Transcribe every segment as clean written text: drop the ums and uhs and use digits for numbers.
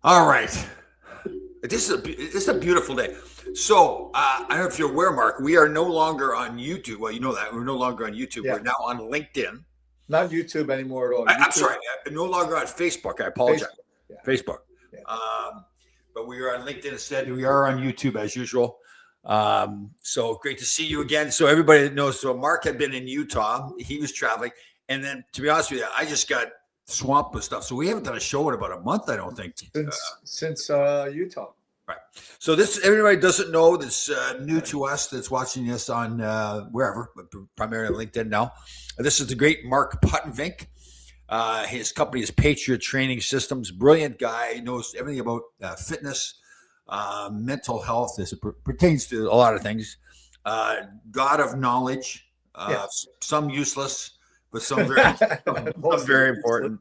All right. This is a beautiful day. So I don't know if you're aware, Mark. We are no longer on YouTube. Well, you know that we're no longer on YouTube. Yeah. We're now on LinkedIn. Not YouTube anymore at all. I'm sorry, no longer on Facebook. I apologize. Facebook. Yeah. But we are on LinkedIn instead. We are on YouTube as usual. So great to see you again. So everybody that knows, so Mark had been in Utah. He was traveling, and then to be honest with you, I just got swamped with stuff. So we haven't done a show in about a month, I don't think. Since Utah. Right. So this, everybody doesn't know, that's new to us, that's watching us on wherever, but primarily LinkedIn now. This is the great Mark Puttenvink. His company is Patriot Training Systems. Brilliant guy, knows everything about fitness, mental health as it pertains to a lot of things. God of knowledge, some useless, but some very important.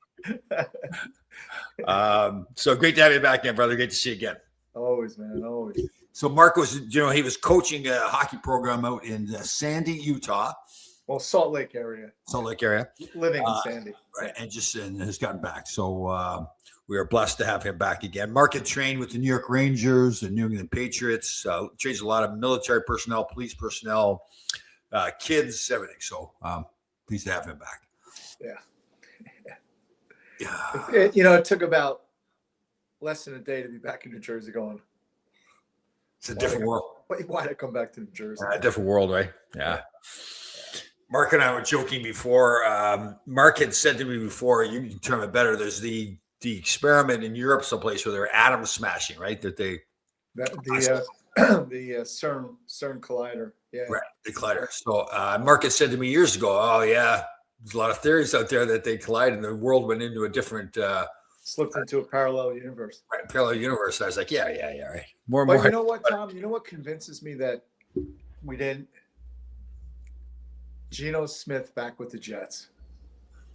So great to have you back again, brother. Great to see you again. Always, man, always. So Mark was, he was coaching a hockey program out in Sandy, Utah. Well, Salt Lake area. Living in Sandy. Right, and has gotten back. So we are blessed to have him back again. Mark had trained with the New York Rangers, the New England Patriots, trains a lot of military personnel, police personnel, kids, everything. So pleased to have him back. Yeah. It took about less than a day to be back in New Jersey going. It's a different world. Why did I come back to New Jersey? A different world, right? Yeah. Mark and I were joking before. Mark had said to me before, you can term it better, there's the experiment in Europe someplace where they're atom smashing, right? The CERN collider. Yeah. Right, the collider. So Mark had said to me years ago, oh, yeah, there's a lot of theories out there that they collide and the world went into a different... slipped into a parallel universe. Right, parallel universe. I was like, yeah, right. More. You know what, Tom? You know what convinces me that we didn't? Geno Smith back with the Jets.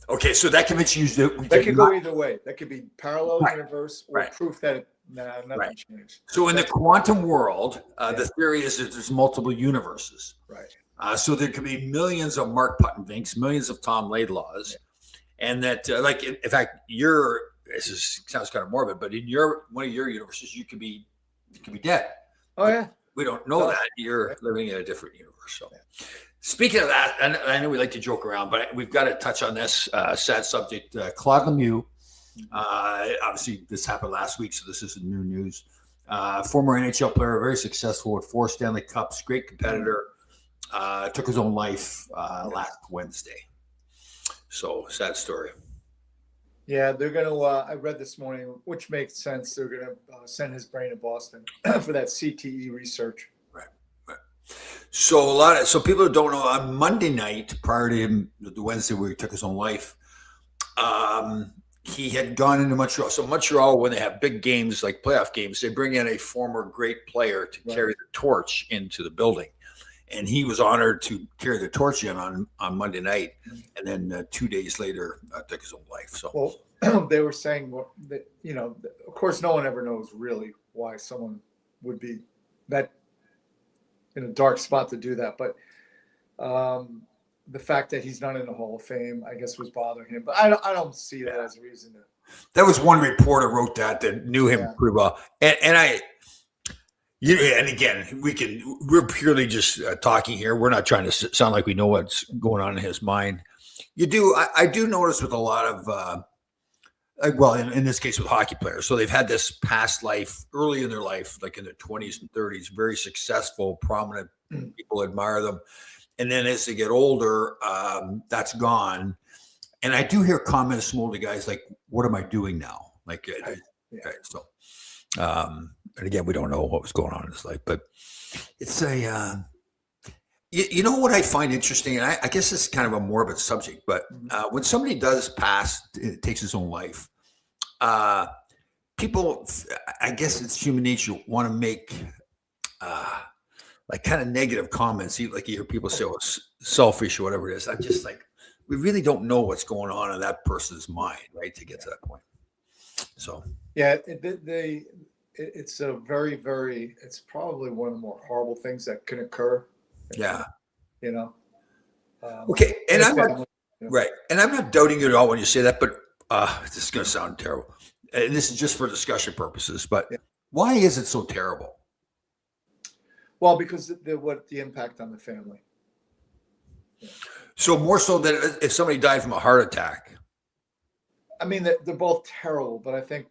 Okay, so that convinces you that could go either way. That could be parallel universe or proof that nothing changed. So in the quantum world, the theory is that there's multiple universes. Right. So there could be millions of Mark Puttenvinks, millions of Tom Laidlaws, and that, in fact, sounds kind of morbid, but in one of your universes, you could be dead. Oh yeah. We don't know that. You're living in a different universe. So, speaking of that, I know we like to joke around, but we've got to touch on this sad subject. Claude Lemieux. Obviously, this happened last week, so this isn't new news. Former NHL player, very successful with 4 Stanley Cups, great competitor. Took his own life last Wednesday. So, sad story. Yeah, they're going to, I read this morning, which makes sense. They're going to send his brain to Boston for that CTE research. Right. So people who don't know, on Monday night, prior to him, the Wednesday where he took his own life, he had gone into Montreal. So Montreal, when they have big games, like playoff games, they bring in a former great player to carry the torch into the building. And he was honored to carry the torch in on Monday night, and then 2 days later took his own life. So, well, they were saying that of course, no one ever knows really why someone would be that in a dark spot to do that. But the fact that he's not in the Hall of Fame, I guess, was bothering him. But I don't see that as a reason to. That was one reporter wrote that knew him pretty well, and and again, we're purely just talking here. We're not trying to sound like we know what's going on in his mind. I do notice with a lot of, in this case with hockey players. So they've had this past life early in their life, like in their 20s and 30s, very successful, prominent people admire them. And then as they get older, that's gone. And I do hear comments from older guys like, what am I doing now? So. And again, we don't know what was going on in his life, but it's you know what I find interesting, and I guess it's kind of a morbid subject, but when somebody does pass, takes his own life, people, I guess it's human nature, want to make kind of negative comments. Like you hear people say, selfish or whatever it is. I'm just like, we really don't know what's going on in that person's mind, right, to get to that point. So yeah, it's a very, very, it's probably one of the more horrible things that can occur. Yeah. Okay. And I'm not, right. And I'm not doubting you at all when you say that, but this is going to sound terrible. and this is just for discussion purposes, but Yeah. why is it so terrible? Well, because the impact on the family. So more so than if somebody died from a heart attack. I mean, they're both terrible, but I think,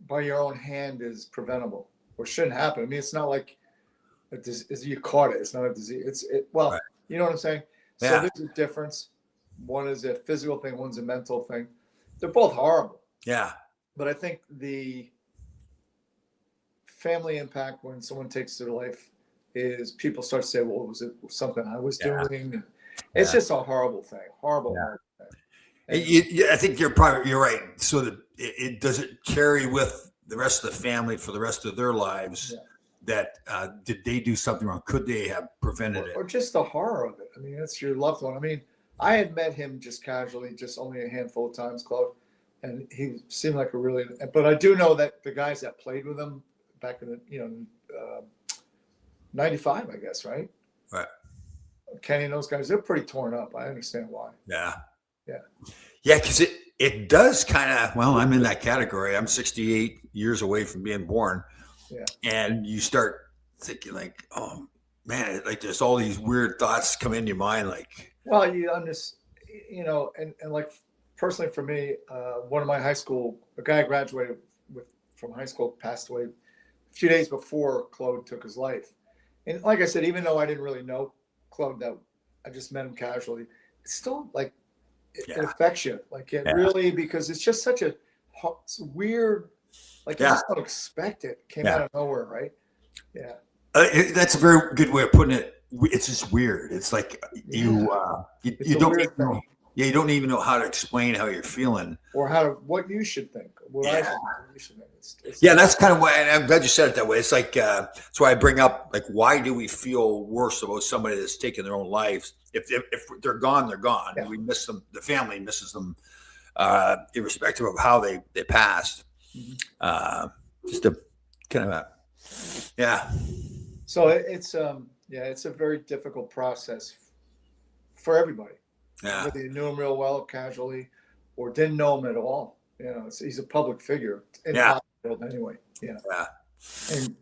by your own hand is preventable or shouldn't happen. I mean, it's not like you caught it. It's not a disease. Well, Right. you know what I'm saying? So Yeah. there's a difference. One is a physical thing, one's a mental thing. They're both horrible. Yeah. But I think the family impact when someone takes their life is people start to say, well, was it something I was Yeah. doing? And it's Yeah. just a horrible thing. Horrible, Yeah. horrible thing. I think you're right. So that it doesn't carry with the rest of the family for the rest of their lives. Yeah. That did they do something wrong? Could they have prevented it? Or just the horror of it. I mean, it's your loved one. I mean, I had met him just casually, just only a handful of times, Claude, and he seemed like a really. But I do know that the guys that played with him back in the '95, I guess, right? Right. Kenny and those guys, they're pretty torn up. I understand why. Yeah. Yeah. Yeah, because it does kind of. Well, I'm in that category. I'm 68 years away from being born. Yeah. And you start thinking like, oh man, like there's all these weird thoughts come into your mind, like. Well, you understand, and like personally for me, one of my high school, a guy I graduated from high school passed away a few days before Claude took his life. And like I said, even though I didn't really know Claude, that I just met him casually, it's still like, it affects you. Like it really, because it's just such it's weird, like you just don't expect it. Came out of nowhere, right? Yeah. That's a very good way of putting it. It's just weird. It's like you don't even know. Yeah, you don't even know how to explain how you're feeling or what you should think. What I think you should think. That's kind of why, and I'm glad you said it that way. It's like that's why I bring up like, why do we feel worse about somebody that's taken their own lives? If they're gone, they're gone. Yeah. We miss them. The family misses them, irrespective of how they passed. Mm-hmm. Just a kind of So it's a very difficult process for everybody. Yeah. Whether you knew him real well, casually, or didn't know him at all. He's a public figure in the world anyway. Yeah. And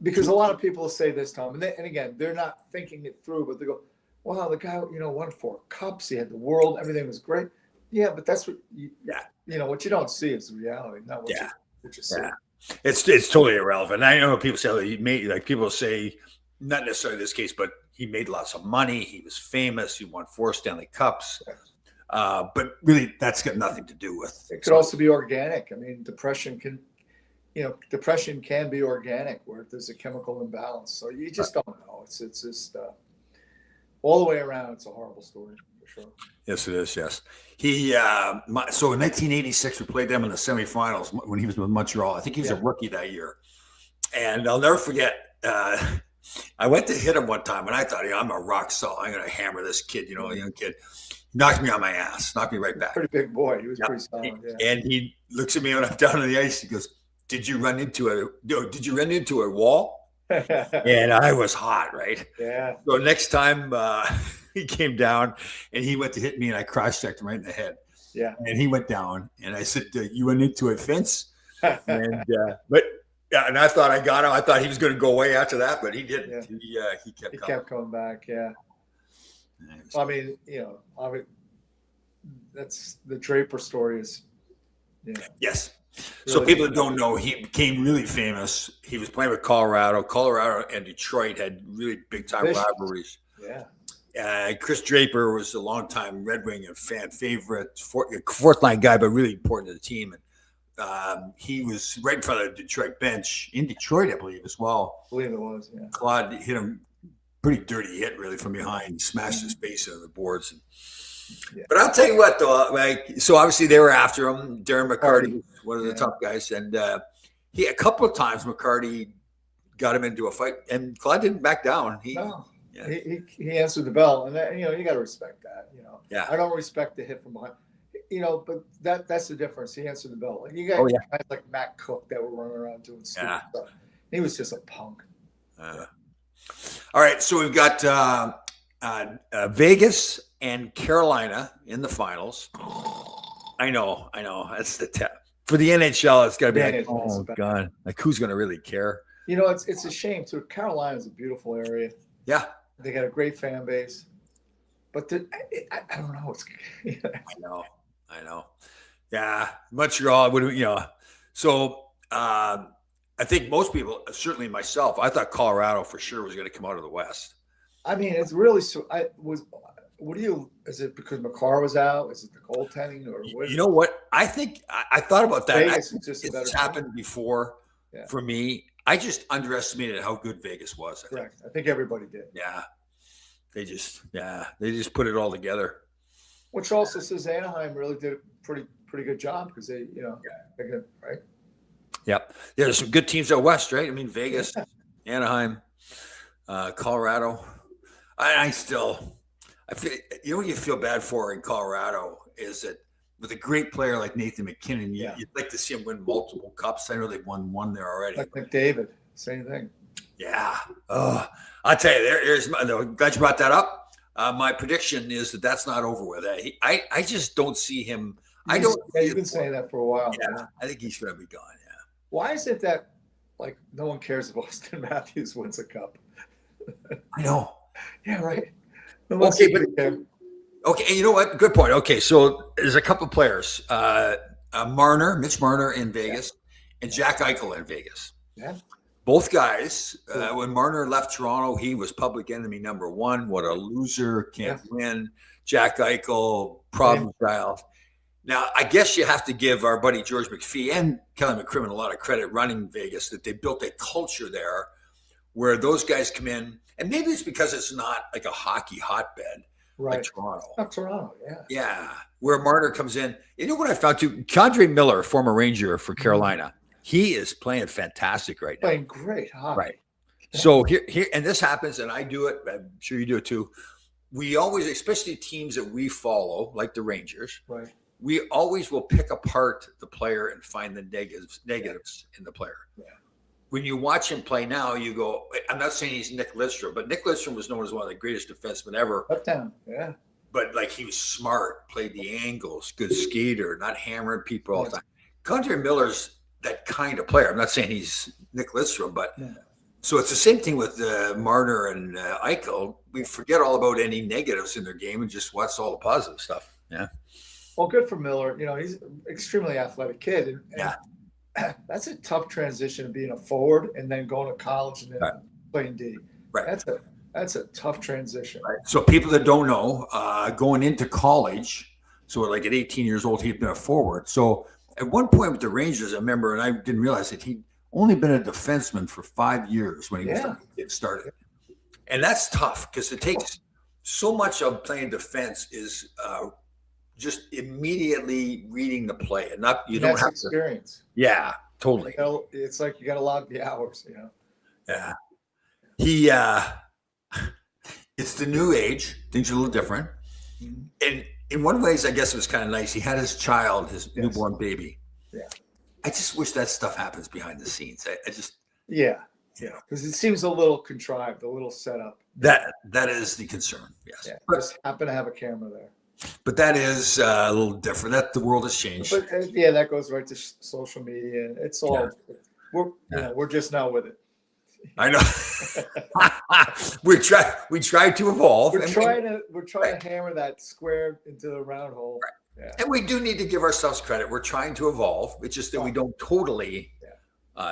because a lot of people say this, Tom, and again, they're not thinking it through, but they go, "Wow, the guy, won 4 cups. He had the world. Everything was great." Yeah, but that's what what you don't see is the reality, not what you see. Yeah. It's totally irrelevant. I know people say people say, not necessarily this case, but he made lots of money. He was famous. He won 4 Stanley Cups. But really, that's got nothing to do with. It could also be organic. I mean, depression can be organic, where there's a chemical imbalance. So you just don't know. It's just all the way around. It's a horrible story for sure. Yes, it is. Yes, he. So in 1986, we played them in the semifinals when he was with Montreal. I think he was a rookie that year, and I'll never forget. I went to hit him one time, and I thought, I'm a rock solid. I'm going to hammer this kid, a young kid. He knocked me on my ass, knocked me right back. Pretty big boy. He was pretty solid. Yeah. And he looks at me when I'm down on the ice. He goes, Did you run into a wall? And I was hot, right? Yeah. So next time he came down and he went to hit me, and I cross-checked him right in the head. Yeah. And he went down, and I said, "You went into a fence?" And and I thought I got him. I thought he was going to go away after that, but he didn't. Yeah. He kept coming back. Yeah. I mean, that's the Draper story is. Yes. So people that don't know, he became really famous. He was playing with Colorado. Colorado and Detroit had really big time rivalries. Yeah. Chris Draper was a longtime Red Wing and fan favorite, fourth line guy, but really important to the team. And he was right in front of the Detroit bench in Detroit, I believe, as well. I believe it was. Yeah. Claude hit him pretty dirty hit, really, from behind. He smashed his face into the boards. But I'll tell you what, though, so obviously they were after him. Darren McCarty, one of the top guys, and he a couple of times McCarty got him into a fight, and Claude didn't back down. He answered the bell, and that, you got to respect that. Yeah. I don't respect the hit from behind. But that's the difference. He answered the bell. You got guys like Matt Cook that were running around doing stupid stuff. He was just a punk. All right, so we've got Vegas and Carolina in the finals. I know. That's the For the NHL, it's got to be like, NHL is oh better. god, like who's going to really care? You know, it's a shame too. Carolina's a beautiful area. Yeah, They got a great fan base, but I don't know. It's I know. Yeah, Montreal would, So I think most people, certainly myself, I thought Colorado for sure was going to come out of the West. I mean, it's really so. I was. What do you? Is it because McCarr was out? Is it the goaltending or what? You know what? I think I thought about that. Vegas is just a better It's team. happened before Yeah. for me. I just underestimated how good Vegas was. Correct. I think everybody did. Yeah, they just put it all together. Which also says Anaheim really did a pretty good job because they, they're good, right? Yep. Yeah, there's some good teams out west, right? I mean, Vegas, Anaheim, Colorado. I feel, what you feel bad for in Colorado is that with a great player like Nathan McKinnon, you'd like to see him win multiple cups. I know they've won one there already. Like McDavid, same thing. Yeah. Oh, I'll tell you, I'm glad you brought that up. My prediction is that that's not over with. I just don't see him. You've been saying that for a while. Yeah, I think he's going to be gone. Yeah. Why is it that no one cares if Austin Matthews wins a cup? I know. Yeah, right. Okay, and you know what? Good point. Okay, so there's a couple of players: Mitch Marner in Vegas, and Jack Eichel in Vegas. Yeah. Both guys. When Marner left Toronto, he was public enemy number one. What a loser! Can't win. Jack Eichel, problem child. Now, I guess you have to give our buddy George McPhee and Kelly McCrimmon a lot of credit running Vegas, that they built a culture there where those guys come in, and maybe it's because it's not like a hockey hotbed like Toronto. Not Toronto, yeah. Yeah, where Marner comes in. You know what I found too? Condre Miller, former Ranger for Carolina, he is playing fantastic right now. Playing great hockey. Right. So here, and this happens, and I do it. I'm sure you do it too. We always, especially teams that we follow, like the Rangers, right? We always will pick apart the player and find the negatives in the player. Yeah. When you watch him play now, you go, I'm not saying he's Nick Lidstrom, but Nick Lidstrom was known as one of the greatest defensemen ever. Up down, yeah. But he was smart, played the angles, good skater, not hammering people all the time. Condre Miller's that kind of player. I'm not saying he's Nick Lidstrom, but so it's the same thing with Marner and Eichel. We forget all about any negatives in their game and just watch all the positive stuff. Yeah. Well, good for Miller. He's an extremely athletic kid. And that's a tough transition of being a forward and then going to college and then playing D. Right. That's a tough transition. Right. So people that don't know, going into college, so like at 18 years old, he'd been a forward. So at one point with the Rangers, I remember, and I didn't realize that he'd only been a defenseman for 5 years when he was getting started. And that's tough because it takes so much of playing defense is just immediately reading the play, and you don't have experience. Yeah, totally. It's like you got to log the hours. Yeah, it's the new age. Things are a little different, and in one ways, I guess it was kind of nice. He had his child, his newborn baby. Yeah, I just wish that stuff happens behind the scenes. I just because it seems a little contrived, a little set up. That is the concern. Yes, just happen to have a camera there. But that is a little different. That the world has changed. But that goes right to social media. It's all we're just now with it. I know. we try to evolve. We're trying to hammer that square into the round hole. Right. Yeah. And we do need to give ourselves credit. We're trying to evolve. It's just that we don't totally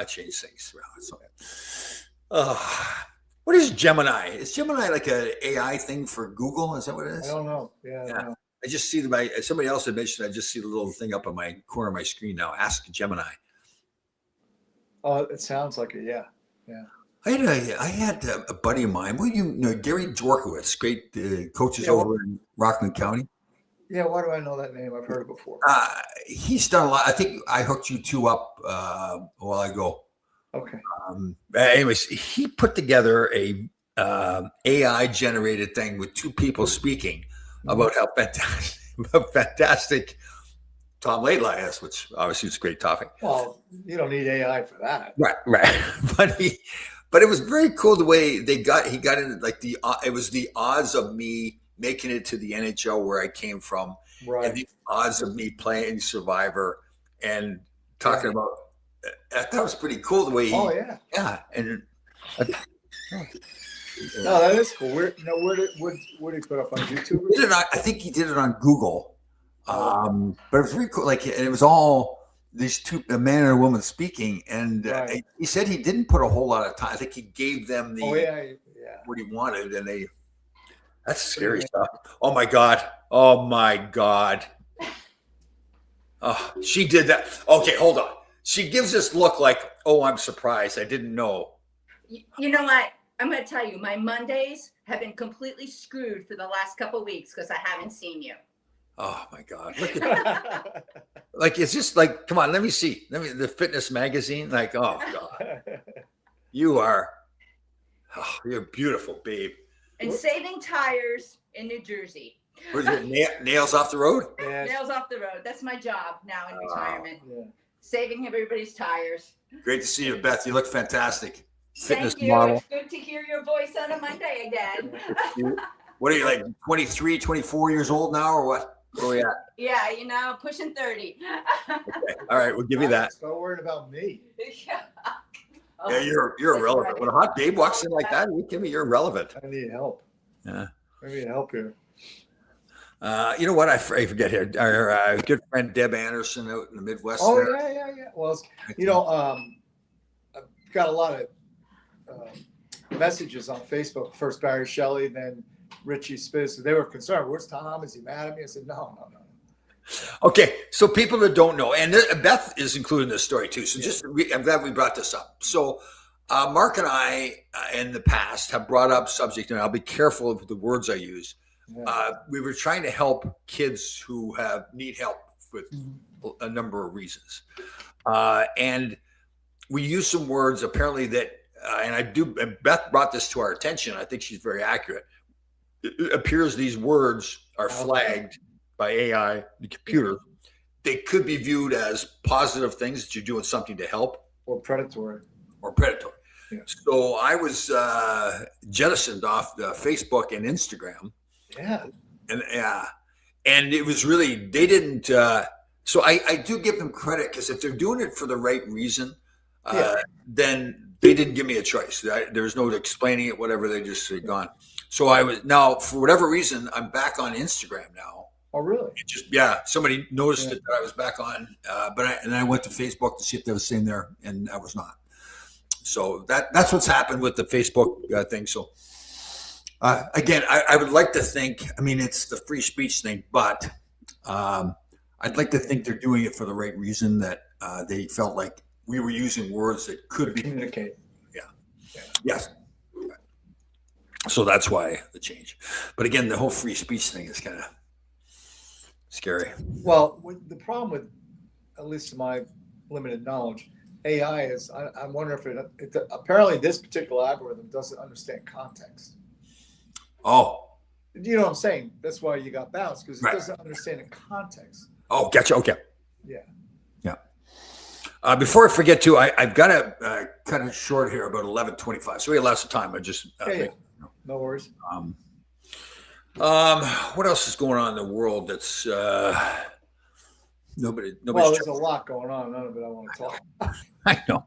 change things around. So, what is Gemini? Is Gemini like an AI thing for Google? Is that what it is? I don't know. Yeah. I just see somebody else had mentioned. I just see the little thing up on my corner of my screen now. Ask Gemini. Oh, it sounds like it. Yeah. I had a buddy of mine. Well, Gary Dworkowitz, great coaches over in Rockland County. Yeah, why do I know that name? I've heard it before. He's done a lot. I think I hooked you two up a while ago. Okay. Anyways, he put together a AI generated thing with two people speaking about how fantastic Tom Laidlaw is, which obviously is a great topic. Well, you don't need AI for that. Right. But it was very cool the way he got into like it was the odds of me making it to the NHL where I came from, right, and the odds of me playing Survivor, and talking about. I thought it was pretty cool the way he. Oh yeah. Yeah, and No, that is cool. Where did he put up on YouTube? He did it on, I think he did it on Google, but it was very cool. Like, and it was all these two, a man and a woman speaking, and Right. he said he didn't put a whole lot of time. I think he gave them the Oh yeah, yeah. what he wanted, and they. That's scary stuff. Oh my god! Oh my god! Oh, she did that. Okay, hold on. She gives this look like, oh, I'm surprised. I didn't know. You know what? I'm going to tell you, my Mondays have been completely screwed for the last couple of weeks because I haven't seen you. Oh my god! Look at like it's just like, come on, let me see. Let me the fitness magazine. Like, oh god, you're beautiful, babe. And saving tires in New Jersey. Where's it? Nails off the road. Yeah. Nails off the road. That's my job now in retirement. Yeah. Saving everybody's tires. Great to see you, Beth. You look fantastic. Fitness Thank you. model. It's good to hear your voice on a Monday again. What are you, like 23, 24 years old now, or what? Oh yeah. Yeah, you know, pushing 30. Okay. All right, we'll give you that. Start worrying about me. Yeah. Oh, Yeah, you're irrelevant. right. When a hot babe walks in like that, you give me you're irrelevant. I need help. Yeah. I need help here. You know what? I forget here. Our good friend Deb Anderson out in the Midwest. Oh there. yeah. Well, I've got a lot of messages on Facebook. First Barry Shelley, then Richie Spiz. They were concerned. Where's Tom? Is he mad at me? I said, no. Okay, so people that don't know, and Beth is included in this story too. So I'm glad we brought this up. So Mark and I, in the past, have brought up subject, and I'll be careful of the words I use. Yeah. We were trying to help kids who need help with a number of reasons, and we use some words apparently that, and Beth brought this to our attention. I think she's very accurate. It appears these words are flagged by AI, the computer. They could be viewed as positive things that you're doing something to help, Or predatory. Yeah. So I was jettisoned off the Facebook and Instagram. Yeah. And it was really, they didn't. So I do give them credit, because if they're doing it for the right reason, then they didn't give me a choice. There was no explaining it, whatever. They just gone. So I was now, for whatever reason, I'm back on Instagram now. Oh, really? Somebody noticed that I was back on, and I went to Facebook to see if there was the same there, and I was not. So that's what's happened with the Facebook thing. So again, I would like to think, I mean, it's the free speech thing, but I'd like to think they're doing it for the right reason, that they felt like we were using words that could be. Communicate. Yes. So that's why the change. But again, the whole free speech thing is kind of scary. Well, the problem with, at least to my limited knowledge, AI is, I wonder if it apparently this particular algorithm doesn't understand context. Oh. You know what I'm saying? That's why you got bounced, because it Right. doesn't understand the context. Oh, gotcha. Okay. Yeah. Before I forget too, I've got to cut it short here, about 11:25. So we have lots of time. I just No worries. what else is going on in the world that's nobody's Well, there's a lot going on. None of it I want to talk about. I know.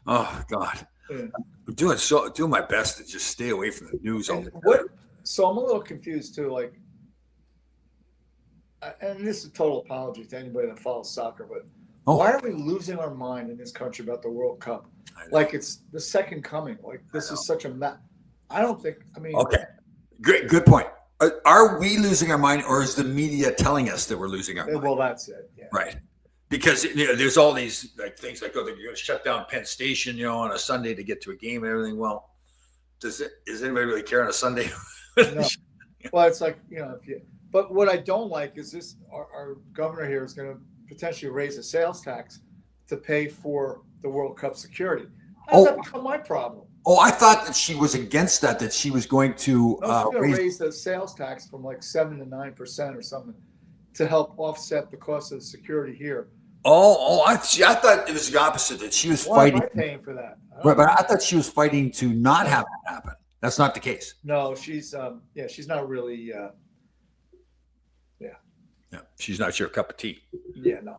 Oh God. Yeah. I'm doing my best to just stay away from the news all the time. So I'm a little confused too. Like, and this is a total apology to anybody that follows soccer, but why are we losing our mind in this country about the World Cup? Like it's the second coming. Like this is such a I don't think. I mean, Okay, great, good point. Are we losing our mind, or is the media telling us that we're losing our mind? Well, that's it. Yeah. Right. Because there's all these things like, oh, they're going to shut down Penn Station, on a Sunday to get to a game and everything. Well, does anybody really care on a Sunday? No. Well, it's like, but what I don't like is this, our governor here is going to potentially raise a sales tax to pay for the World Cup security. How does that become my problem? Oh, I thought that she was against that she was going to raise the sales tax from like 7 to 9% or something to help offset the cost of the security here. I thought it was the opposite, that she was fighting. Why am I paying for that? Right, but I thought she was fighting to not have that happen. That's not the case. No, she's she's not really Yeah, she's not your cup of tea. Yeah, no.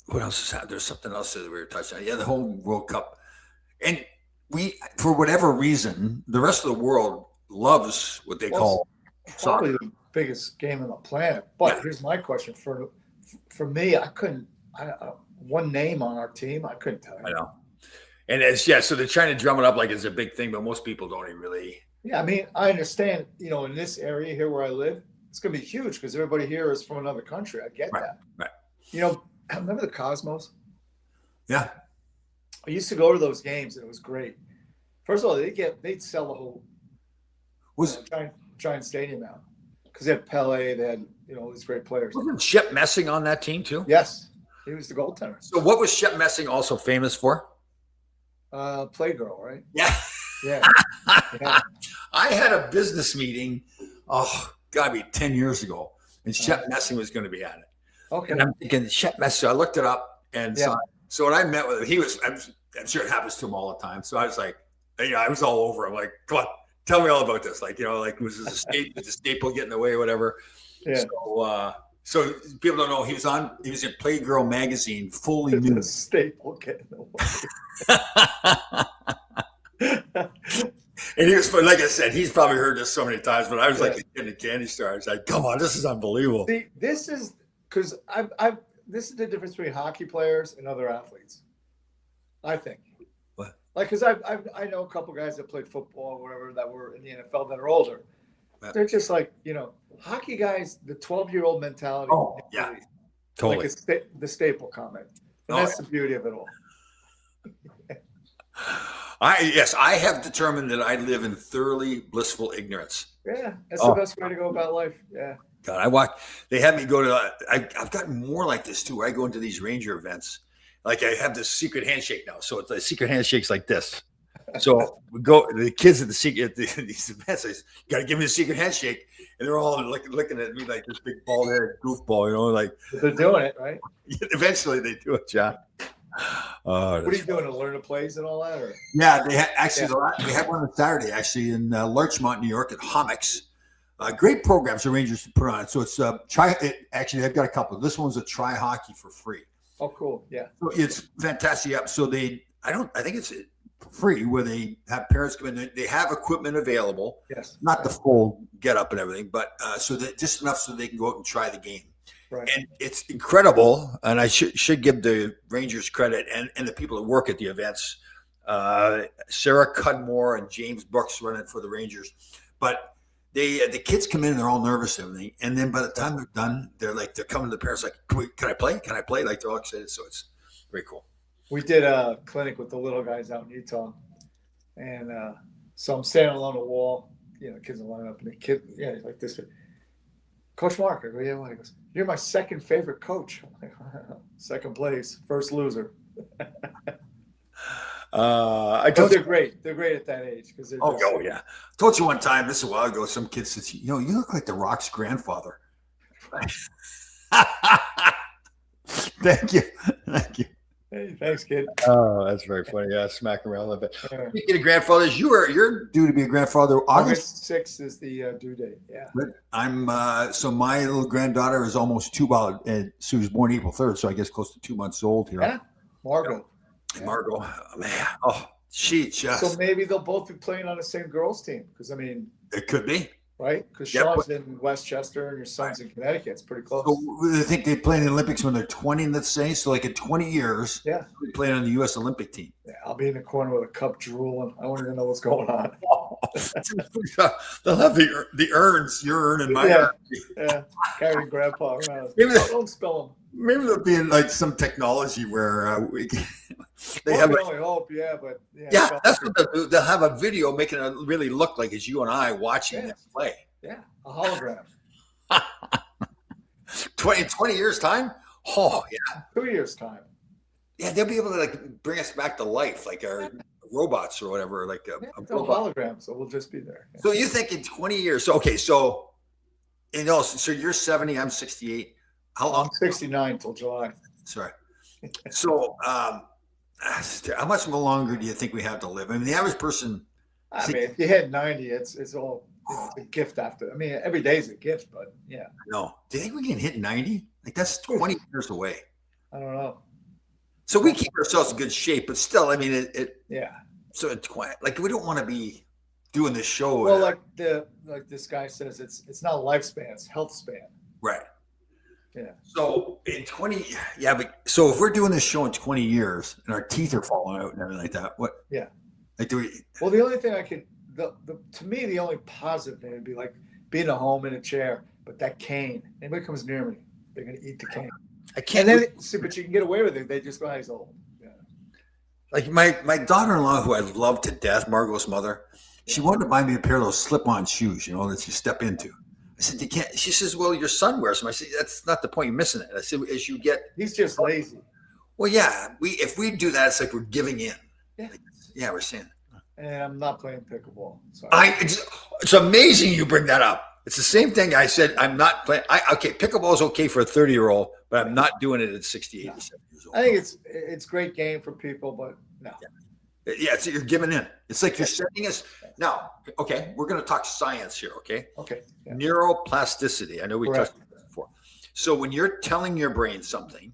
What else is happening? There's something else that we were touching on. Yeah, the whole World Cup. And we, for whatever reason, the rest of the world loves what they call Probably soccer. the biggest game on the planet. But Yeah. here's my question for me. I couldn't. One name on our team, I couldn't tell you. I know. And it's, yeah, so they're trying to drum it up like it's a big thing, but most people don't even really. Yeah, I mean, I understand. In this area here where I live, it's going to be huge because everybody here is from another country. I get that. Right. Remember the Cosmos? Yeah. I used to go to those games and it was great. First of all, they'd sell the whole giant stadium out because they had Pele, they had all these great players. Wasn't Shep Messing on that team too? Yes, he was the goaltender. So what was Shep Messing also famous for? Playgirl, right? Yeah. Yeah. Yeah. I had a business meeting, gotta be 10 years ago, and Shep Messing was going to be at it. Okay. And I'm thinking, Shep Messing, I looked it up, and Yeah. so when I met with him, I'm sure it happens to him all the time. So I was like, I was all over him, like, come on, tell me all about this. Like, was the staple getting away or whatever? Yeah. So people don't know he was in Playgirl magazine, fully The nude. staple getting away. And he was, like I said, he's probably heard this so many times, but I was like in the candy store. I was like, come on, this is unbelievable. See, this is because this is the difference between hockey players and other athletes. I think. What? Like, because I know a couple guys that played football or whatever that were in the NFL that are older. Yeah. They're just like, hockey guys, the 12-year-old mentality. Oh, yeah. Totally. Like the staple comment. And that's the beauty of it all. I have determined that I live in thoroughly blissful ignorance. Yeah, that's the best way to go about life. Yeah. God, they had me go to, I've gotten more like this too. I go into these Ranger events. Like I have this secret handshake now. So it's the secret handshake's like this. So we go, the kids at these events, you got to give me the secret handshake. And they're all looking at me like this big bald headed goofball, like. But they're doing it, right? Eventually they do it, John. What are you doing, to learn the plays and all that? Or? Yeah, they had one on Saturday actually in Larchmont, New York at Homics. Great programs the Rangers put on. So it's actually they've got a couple. This one's a try hockey for free. Oh, cool. Yeah. So it's fantastic. Yeah. So I think it's free where they have parents come in. They have equipment available. Yes. Not the full get up and everything, but so that just enough so they can go out and try the game. Right. And it's incredible. And I should give the Rangers credit and the people that work at the events. Sarah Cudmore and James Brooks run it for the Rangers. But the kids come in and they're all nervous and everything. And then by the time they're done, they're coming to the parents like, can I play? Can I play? Like they're all excited. So it's very cool. We did a clinic with the little guys out in Utah. And so I'm standing along the wall, kids are lining up and the kid, like this. Coach Mark, I go, yeah, what? He goes, you're my second favorite coach. I'm like, second place, first loser. They're great. They're great at that age because they're. Oh yeah. I told you one time. This is a while ago. Some kid says, you look like the Rock's grandfather. Thank you. Hey, thanks, kid. Oh, that's very funny. Yeah, smack around a little bit. Speaking of grandfathers, you're due to be a grandfather. August 6th is the due date. Yeah. I'm so my little granddaughter is almost she was born April 3rd, so I guess close to 2 months old here. Yeah. Margot. Yeah. Margot, man. Oh, she just. So maybe they'll both be playing on the same girls team because it could be. Right? Because Sean's in Westchester and your son's in Connecticut. It's pretty close. So I think they play in the Olympics when they're 20, let's say. So like in 20 years, yeah, they play on the U.S. Olympic team. Yeah, I'll be in the corner with a cup drooling. I don't even know what's going on. They'll have the urns, your urn and my urn. Yeah, carrying grandpa around. Don't spell them. Maybe there'll be like some technology where they have. I only hope, but that's what they'll have a video making it really look like it's you and I watching them play. Yeah, a hologram. 20 years time? Oh yeah. 2 years time. Yeah, they'll be able to bring us back to life, like our robots or whatever, like a hologram. So we'll just be there. So you think in 20 years? Okay, so so you're 70, I'm 68. How long? I'm 69 till July. Sorry. So, how much longer do you think we have to live? I mean, the average person. I mean, if you hit 90, it's all a gift after. I mean, every day is a gift, but yeah. No. Do you think we can hit 90? Like that's 20 years away. I don't know. So we keep ourselves in good shape, but still, I mean, Yeah. so it's quiet. Like we don't want to be doing this show. Well, like this guy says, it's not a lifespan, it's health span. Right. Yeah. So in 20, yeah, but so if we're doing this show in 20 years and our teeth are falling out and everything like that, what? Yeah. Like do we? Well, the only thing I could, to me, the only positive thing would be like being at home in a chair, but that cane, anybody comes near me, they're going to eat the cane. I can't. And then, see, but you can get away with it. They just go, he's old. Yeah. Like my daughter-in-law, who I love to death, Margot's mother, she wanted to buy me a pair of those slip-on shoes, you know, that you step into. I said, you can't. She says, well, your son wears them. I said, that's not the point. You're missing it. I said, as you get. He's just lazy. Well, yeah. If we do that, it's like we're giving in. Yeah. Like, yeah, we're saying. And I'm not playing pickleball. Sorry. It's amazing you bring that up. It's the same thing I said. I'm not playing. Okay, pickleball is okay for a 30-year-old, but I'm not doing it at 68, 70 years old. I think it's great game for people, but no. Yeah, you're giving in. It's like you're sending us. Now, okay, we're going to talk science here, okay? Okay. Yeah. Neuroplasticity. I know we Correct. touched on this before. So when you're telling your brain something,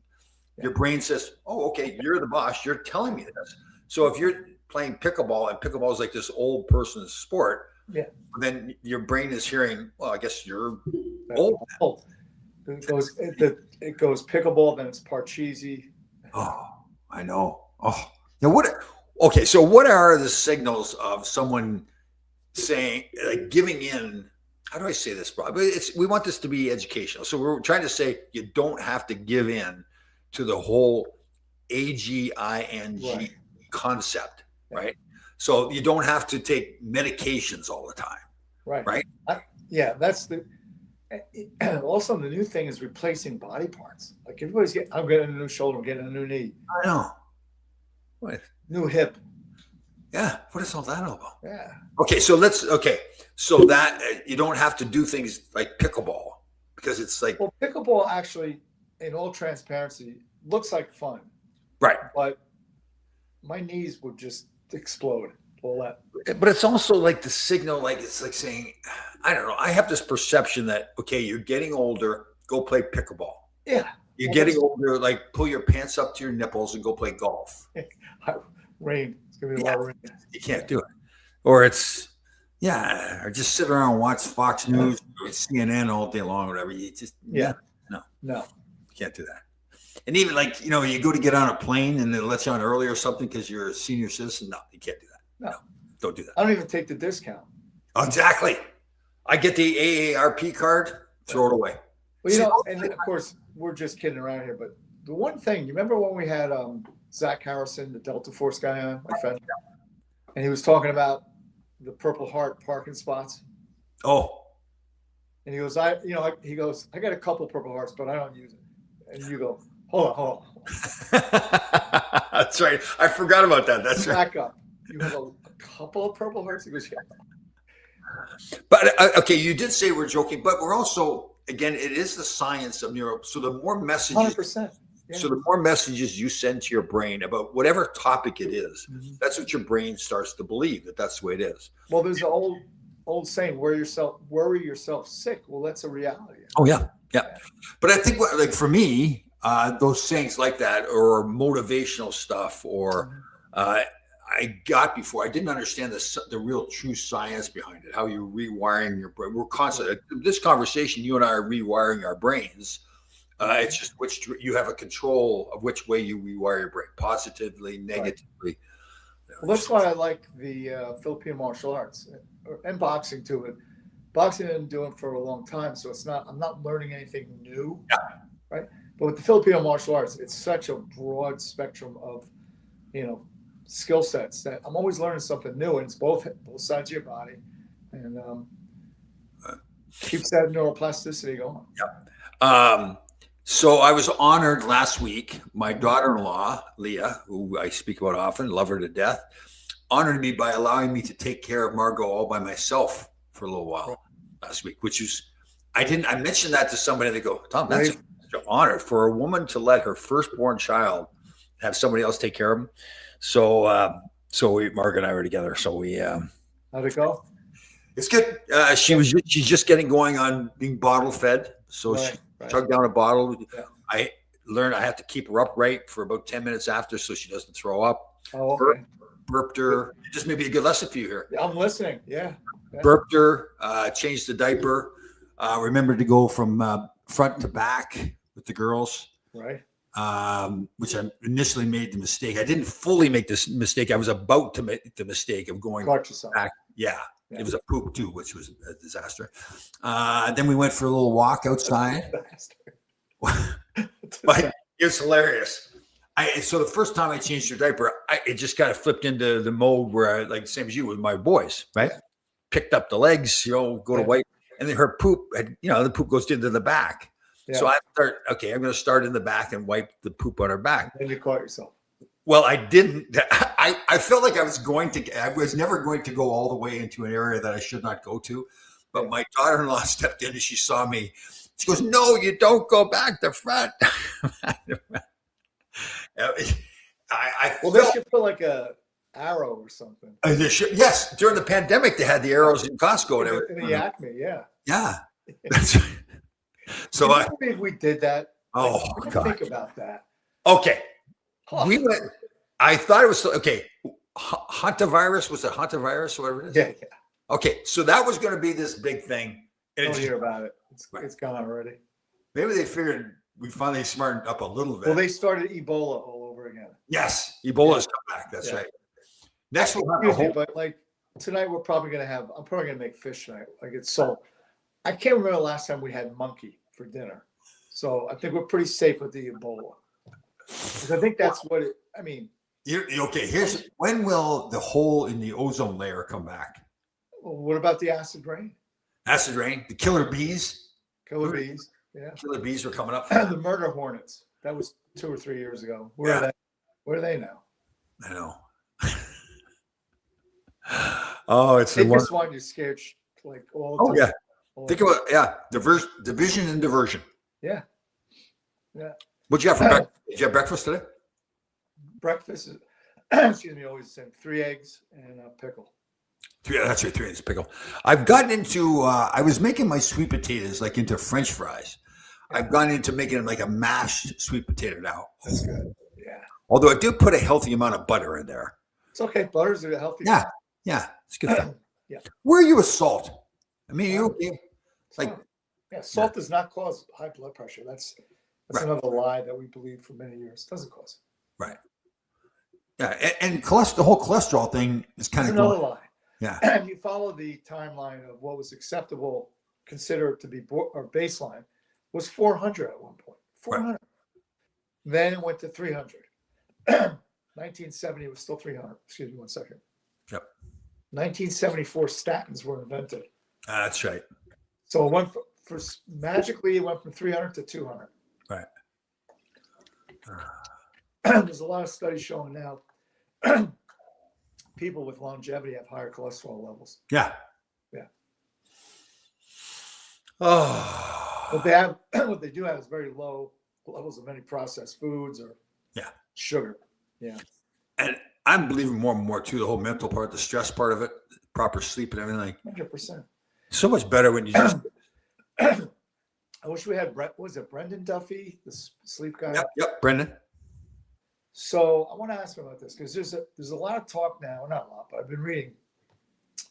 your brain says, oh, okay, you're the boss. You're telling me this. So if you're playing pickleball and pickleball is like this old person's sport, Yeah. then your brain is hearing, well, I guess you're old. Oh, it goes pickleball, then it's parcheesi. Oh, I know. Oh, now what? Okay, so what are the signals of someone saying, like, giving in? How do I say this, Bob? We want this to be educational. So we're trying to say you don't have to give in to the whole AGING Right. concept, right? So you don't have to take medications all the time. Right. Right. Yeah, that's the. Also, the new thing is replacing body parts. Like everybody's getting, I'm getting a new shoulder, I'm getting a new knee, I know. What? new hip. Yeah. What is all that all about? Yeah. Okay, so so that you don't have to do things like pickleball because it's like Well, pickleball actually, in all transparency, looks like fun, right. but my knees would just explode. All that. But it's also like the signal, like it's like saying, I don't know. I have this perception that okay, you're getting older, go play pickleball. Yeah. You're Well, getting that's- older, like pull your pants up to your nipples and go play golf. Rain. It's gonna be a lot of rain. You can't do it. Or it's or just sit around and watch Fox News or CNN all day long, or whatever. You just Yeah. no, No. you can't do that. And even like you go to get on a plane and it lets you on early or something because you're a senior citizen. No, you can't do that. No. Don't do that. I don't even take the discount. Exactly. I get the AARP card, throw it away. Well, you know, and of course, we're just kidding around here, but the one thing, you remember when we had Zach Harrison, the Delta Force guy on, my friend, and he was talking about the Purple Heart parking spots, Oh, and he goes, I got a couple Purple Hearts, but I don't use it. And you go, hold on. that's right. I forgot about that. That's right. Back up. You have a couple of Purple Hearts? He goes, yeah. But okay, you did say we're joking, but we're also, again, it is the science of neuro. So the more messages, 100%. Yeah. so the more messages you send to your brain about whatever topic it is, Mhm. that's what your brain starts to believe that's the way it is. Well, there's an old saying, worry yourself sick. Well, that's a reality. Oh yeah. But I think like for me, those things like that or motivational stuff or I got before I didn't understand the real true science behind it, how you're rewiring your brain. We're constantly this conversation, you and I are rewiring our brains. It's just which you have a control of which way you rewire your brain, positively, negatively. Well, that's why I like the Filipino martial arts and boxing too. But boxing I've been doing for a long time, so I'm not learning anything new, right? But with the Filipino martial arts, it's such a broad spectrum of, skill sets that I'm always learning something new, and it's both sides of your body, and keeps that neuroplasticity going. So I was honored last week. My daughter-in-law, Leah, who I speak about often, love her to death, honored me by allowing me to take care of Margot all by myself for a little while last week, which is, I mentioned that to somebody. They go, Tom, that's an honor for a woman to let her firstborn child have somebody else take care of him. So, Margaret and I were together. So we, How'd it go? it's good. She's just getting going on being bottle fed. So Right. Right. chug down a bottle. Yeah. I learned I have to keep her upright for about 10 minutes after so she doesn't throw up. Oh, okay. Burped her. Just maybe a good lesson for you here. I'm listening. Yeah. Burped her, changed the diaper. Remembered to go from front to back with the girls, Right. which I initially made the mistake. I didn't fully make this mistake. I was about to make the mistake of going Caught yourself. back. Yeah, Yeah. it was a poop too, which was a disaster. Then we went for a little walk outside. But it's hilarious. So the first time I changed your diaper, it just kind of flipped into the mode where I, like same as you with my boys, right? Yeah. Picked up the legs, go to Yeah. wipe, and then her poop had, the poop goes into the back. Yeah. So I'm going to start in the back and wipe the poop on her back. Then you caught yourself. Well, I didn't. I felt like I was never going to go all the way into an area that I should not go to. But Yeah. my daughter-in-law stepped in and she saw me. She goes, "No, you don't go back to front." Well, they should put like a arrow or something. Yes, during the pandemic, they had the arrows in Costco and In everything. the Acme, yeah. Yeah. That's, so Can you believe we did that? oh Like, God. think about that. Okay. Huh. We went, I thought it was, okay. Hantavirus, was it hantavirus, whatever it is? Yeah, yeah. Okay. So that was going to be this big thing. And Don't it hear about it. Right. It's gone already. maybe they figured we finally smartened up a little bit. Well, they started Ebola all over again. Yes. Ebola's come back. That's Yeah. right. Next we'll have a Excuse me, whole, but like tonight, I'm probably gonna make fish tonight. Like it's salt. I can't remember the last time we had monkey for dinner. So I think we're pretty safe with the Ebola. 'Cause I think that's what it, I mean, okay. When will the hole in the ozone layer come back? well, what about the acid rain? Acid rain, the killer bees. Killer bees. Yeah. Killer bees were coming up. The murder hornets. That was 2 or 3 years ago. Where are Yeah. they? Where are they now? I know. Oh, it's They the one. just want you scared like all the Oh time. yeah. All Think the about division and diversion. Yeah. Yeah. What'd you have for breakfast? Did you have breakfast today? breakfast is, excuse me, always the same. 3 eggs and a pickle. That's right, 3 inch pickle. I've gotten into. I was making my sweet potatoes like into French fries. I've gone into making them like a mashed sweet potato now. That's good. Yeah. Although I do put a healthy amount of butter in there. It's okay. Butter's a healthy. Yeah, yeah, it's good. Stuff. Yeah. Where are you with salt? I mean, like- yeah, salt does not cause high blood pressure. That's Right. another lie that we believed for many years. It doesn't cause it. right. Yeah, and cholesterol, the whole cholesterol thing is kind It's of another lie. Yeah. If you follow the timeline of what was acceptable, considered to be or baseline, was 400 at one point. 400. Then it went to 300. 1970 was still 300. Excuse me 1 second. Yep. 1974 statins were invented. That's right. So it went for magically it went from 300 to 200. Right. There's a lot of studies showing now people with longevity have higher cholesterol levels. Yeah. Yeah. Oh. What they have, what they do have is very low levels of many processed foods or sugar. Yeah. And I'm believing more and more too, the whole mental part, the stress part of it, proper sleep and everything. 100%. So much better when you just I wish we had was it Brendan Duffy, the sleep guy? Yep, Brendan. So I want to ask him about this because there's a lot of talk now, not a lot, but I've been reading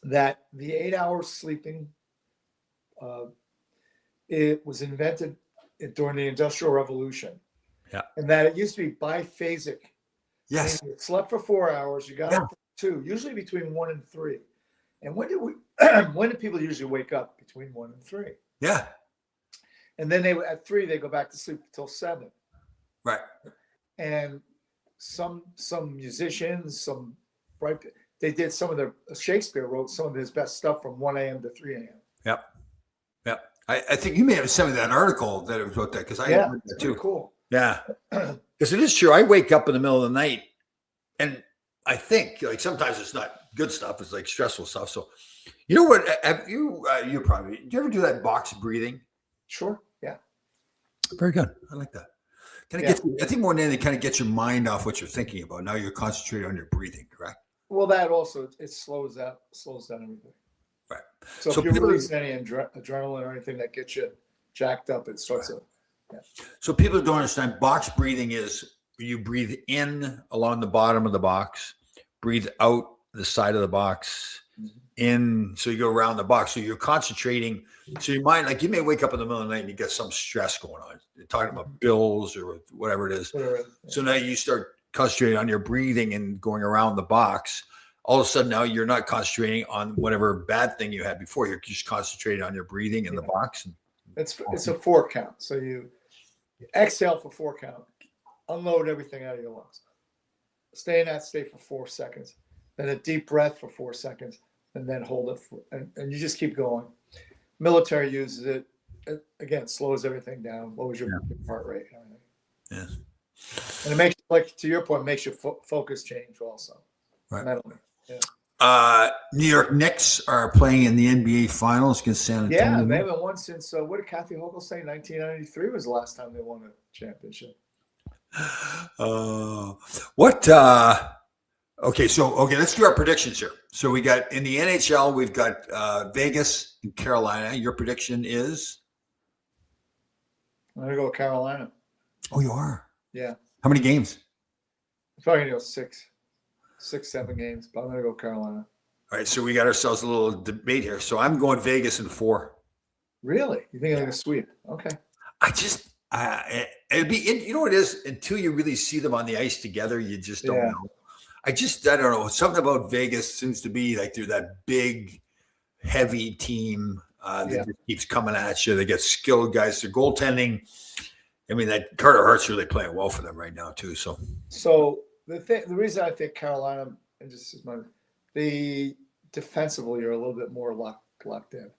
that the 8 hours sleeping, it was invented during the Industrial Revolution. Yeah. And that it used to be biphasic. Yes. Meaning you slept for 4 hours, you got Yeah. up for 2, usually between 1 and 3. And when did people usually wake up? Between 1 and 3. Yeah. And then at 3 they go back to sleep until 7. Right. And some musicians, they did some of their Shakespeare wrote some of his best stuff from 1 a.m. to 3 a.m. Yep. Yep. I think you may have sent me that article that it was about that because I Yeah, read that it's too. pretty cool. Yeah. Because it is true. I wake up in the middle of the night and I think like sometimes it's not good stuff. It's like stressful stuff. So you know what? Have you probably, do you ever do that box breathing? Sure. Yeah. Very good. I like that. Kind of gets, I think more than anything, kind of gets your mind off what you're thinking about. Now you're concentrating on your breathing, correct? Well, that also it slows down everything. Right. So So if you're people- releasing any adrenaline or anything that gets you jacked up, it starts to So people don't understand box breathing is you breathe in along the bottom of the box, breathe out the side of the box, in. So you go around the box. So you're concentrating. So your mind, like you may wake up in the middle of the night and you get some stress going on. You're talking about bills or whatever it is. So now you start concentrating on your breathing and going around the box. All of a sudden now you're not concentrating on whatever bad thing you had before. You're just concentrating on your breathing in the box. It's a 4 count. So you exhale for 4 count, unload everything out of your lungs. Stay in that state for 4 seconds, then a deep breath for 4 seconds, and then hold it. And you just keep going. Military uses it. Again, slows everything down, lowers your heart rate and everything. Yeah. And it makes, like to your point, makes your focus change also. Right. Mentally. Yeah. New York Knicks are playing in the NBA Finals against San Antonio. Yeah, they haven't won since, what did Kathy Hochul say? 1993 was the last time they won a championship. Okay, let's do our predictions here. So we got in the NHL, we've got Vegas and Carolina. Your prediction is? I'm gonna go Carolina. Oh, you are? Yeah. How many games? It's probably gonna go 7 games, but I'm gonna go Carolina. All right, so we got ourselves a little debate here. So I'm going Vegas in 4. Really? You think they're gonna sweep? Okay. I just it'd be, you know what it is, until you really see them on the ice together, you just don't know. I don't know. Something about Vegas seems to be like they're that big, heavy team that just keeps coming at you. They get skilled guys. Their goaltending. I mean, that Carter Hart's really playing well for them right now too. So the reason I think Carolina, and just as the defensively are a little bit more locked in.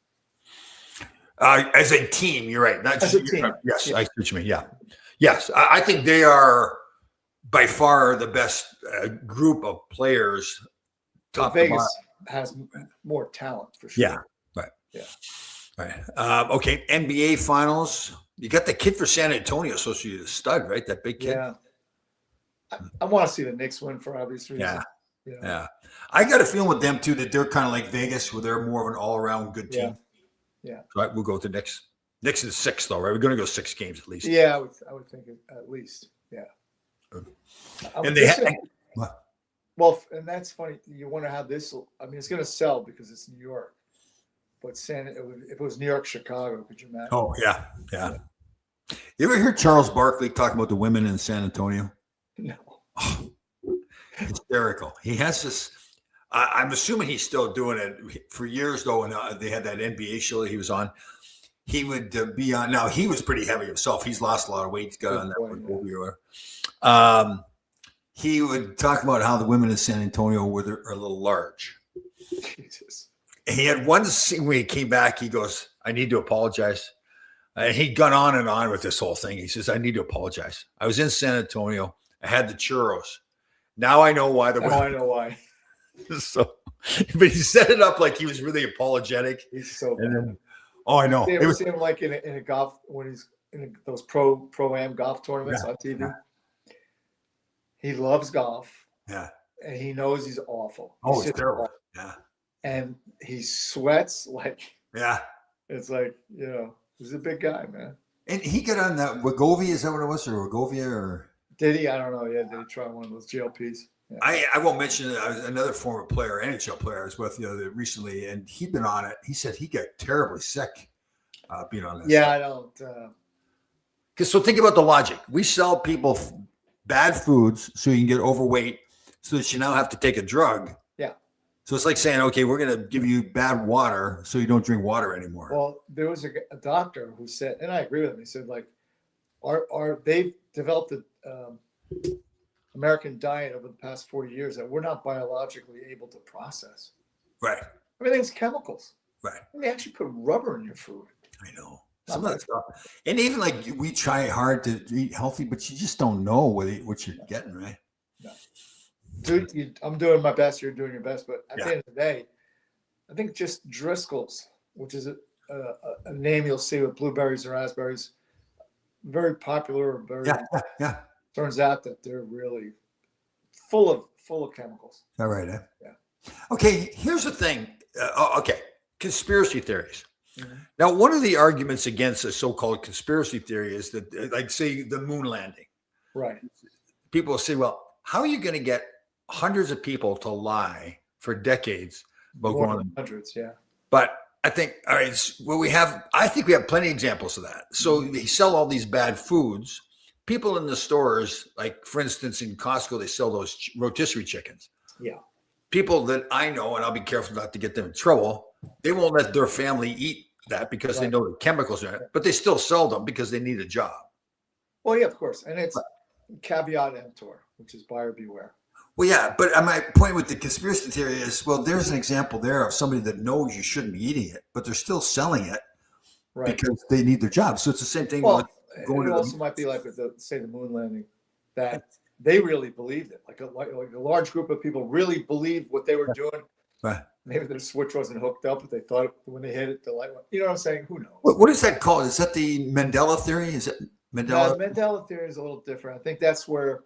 As a team, you're right. Not as just, a team. Yes, yeah. I see what you mean. Yeah. Yes. I think they are by far the best group of players. Top Vegas has more talent for sure. Yeah. Right. Yeah. Right. Okay. NBA Finals. You got the kid for San Antonio, so she's a stud, right? That big kid. Yeah. I want to see the Knicks win for obvious reasons. Yeah. Yeah. I got a feeling with them too that they're kind of like Vegas, where they're more of an all-around good team. Yeah. Right. We'll go with the Knicks. Knicks is 6 though, right? We're going to go 6 games at least. Yeah, I would think at least. Yeah. And they well, and that's funny. You wonder how this. I mean, it's going to sell because it's New York. But if it was New York, Chicago, could you imagine? Oh yeah. You ever hear Charles Barkley talking about the women in San Antonio? No. Oh, hysterical. He has this. I'm assuming he's still doing it. For years though, when they had that NBA show that he was on, he would be on. Now he was pretty heavy himself. He's lost a lot of weight. He's got on that one movie or whatever. He would talk about how the women in San Antonio are a little large. Jesus. He had one scene where he came back. He goes, "I need to apologize." And he'd gone on and on with this whole thing. He says, "I need to apologize. I was in San Antonio. I had the churros. Now I know why the women." I know why. So, but he set it up like he was really apologetic. He's so bad. And then, I know. You ever see him like in a golf when he's in those pro-am golf tournaments on TV? Yeah. He loves golf. Yeah. And he knows he's awful. Oh, it's terrible. Awful. Yeah. And he sweats like. Yeah. It's like, he's a big guy, man. And he got on that Wegovy, is that what it was? Or Wegovia or? Did he? I don't know. Yeah, did he try one of those GLPs? Yeah. I won't mention it. I was another former player, NHL player I was with recently, and he'd been on it. He said he got terribly sick being on this. Yeah, I don't. So think about the logic. We sell people bad foods so you can get overweight so that you now have to take a drug. Yeah. So it's like saying, okay, we're going to give you bad water so you don't drink water anymore. Well, there was a doctor who said, and I agree with him, he said, like, they've developed the American diet over the past 40 years that we're not biologically able to process. Right. Everything's chemicals. Right. And they actually put rubber in your food. I know. Some of that stuff. And even like we try hard to eat healthy, but you just don't know what you're getting, right? No. Dude, I'm doing my best. You're doing your best. But at the end of the day, I think just Driscoll's, which is a name you'll see with blueberries and raspberries, very popular. Yeah. Turns out that they're really full of chemicals. All right. Yeah. Okay. Here's the thing. Okay. Conspiracy theories. Mhm. Now, one of the arguments against a so-called conspiracy theory is that, like, say, the moon landing. Right. People say, "Well, how are you going to get hundreds of people to lie for decades about More going than on?" hundreds. Yeah. But I think, all right, well, I think we have plenty of examples of that. So they sell all these bad foods. People in the stores, like for instance, in Costco, they sell those rotisserie chickens. Yeah. People that I know, and I'll be careful not to get them in trouble, they won't let their family eat that because they Right. know the chemicals are in it, but they still sell them because they need a job. Well, yeah, of course. And it's caveat emptor, which is buyer beware. Well, yeah, but my point with the conspiracy theory is, well, there's an example there of somebody that knows you shouldn't be eating it, but they're still selling it Right. because they need their job. So it's the same thing. Well, With going it to also the, might be like with the, say, the moon landing, that they really believed it. Like a large group of people really believed what they were doing. Right. Maybe the switch wasn't hooked up, but they thought when they hit it, the light went. You know what I'm saying? Who knows? what is that called? Is that the Mandela theory? Is it Now, Mandela? the Mandela theory is a little different. I think that's where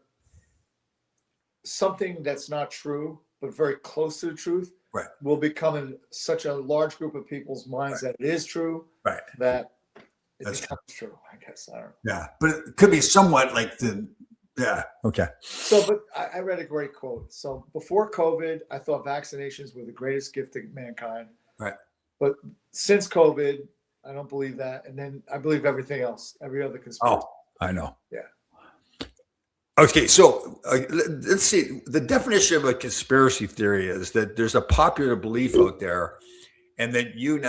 something that's not true, but very close to the truth, Right. will become in such a large group of people's minds that it is true, Right. that it That's becomes true. I guess I don't know. Yeah, but it could be somewhat like the. Yeah. Okay. So, but I read a great quote. So before COVID, I thought vaccinations were the greatest gift to mankind. Right. But since COVID, I don't believe that. And then I believe everything else, every other conspiracy. Oh, I know. Yeah. Okay, so let's see. The definition of a conspiracy theory is that there's a popular belief out there, and that you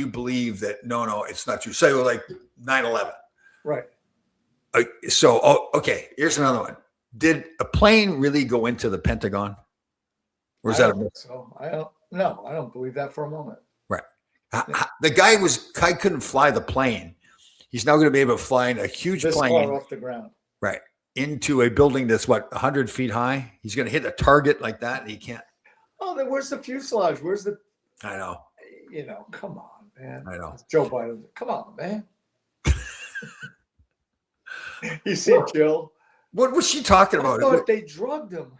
believe that no, it's not true. Say, well, like 9/11. Right. Okay, here's another one. Did a plane really go into the Pentagon? Or is I that don't think so? I don't believe that for a moment. right? The guy couldn't fly the plane. He's now going to be able to fly in a huge This plane far off the ground. right into a building that's 100 feet high. He's going to hit a target like that, and he can't. Oh, then where's the fuselage? Where's the, I know. come on, man. I know. Joe Biden. Come on, man. You see Jill? What was she talking I about? thought they drugged him.